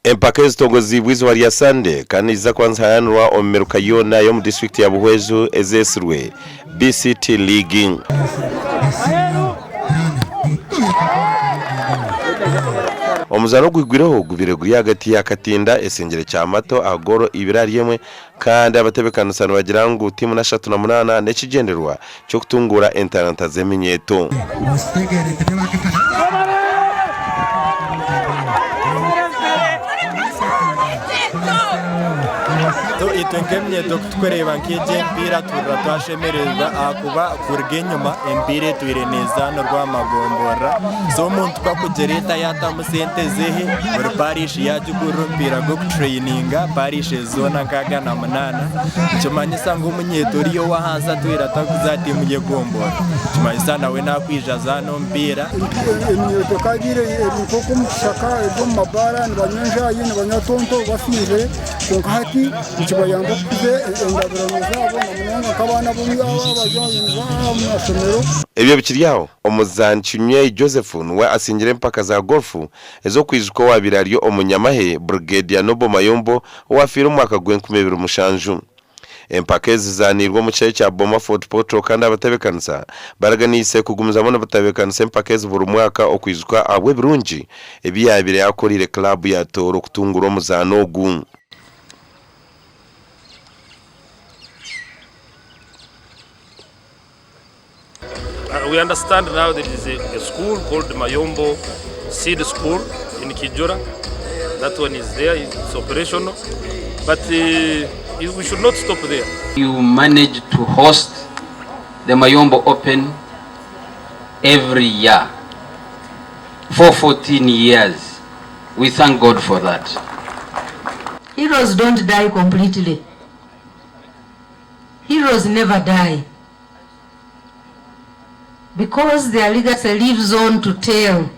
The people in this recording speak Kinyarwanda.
Empaka ezitongozi bwizo wali ya Sunday kandi iza kwanza hayanwa omeruka yona yo mu district ya Buhweju ezesirwe BCT League. Omuzano gwigwireho gubireguri hagati ya Katinda esingire Kyamato agoro ibiraryemwe kandi abatebekanusano bagira ngo timu na 38 nekigenderwa cyo kutungura internet zeminyeto. Itwengemye tukwereba nk'ije mpira turatwashemereza akuba kurgenyuma empire tuireneza no rwamagombora so muntu kwakugereta yatamusente zehe buri parish yajuguru mpira go traininga parish zona kaga na munana cyumanyisa ngo umunyetori yo wahanza twirata kuzati muye gombora cyumanyisa nawe nakwijaza no mpira imyeto kagire nkoko mushaka edo mabara nibanyanja yine banyatonto bafinje konkati kibayamba kuze engabirano zabo namunanga kabana bumwe abajanye bamashomero. Ebyo bikiriyaho omuzancyunye Joseph we asingire Empaka za golfu ezo kwizuko wabiraryo omunyamahe brigade ya Nobo Mayombo wafira umwaka gwenkumebira umushanju. Empaka zizanirwa mu cyayi cya Boma Fort Portal kandi abatebekanisa baraganise kugumuzamo n'abatebekanisa Empaka buri mwaka okwizuka abwe birungi ebiyabire yakorire club ya Toro kutungura omuzano gu. We understand now there is a school called Mayombo Seed School in Kijora. That one is there, it's operational. But we should not stop there. You manage to host the Mayombo Open every year for 14 years. We thank God for that. Heroes don't die completely. Heroes never die. Because their legacy lives on to tell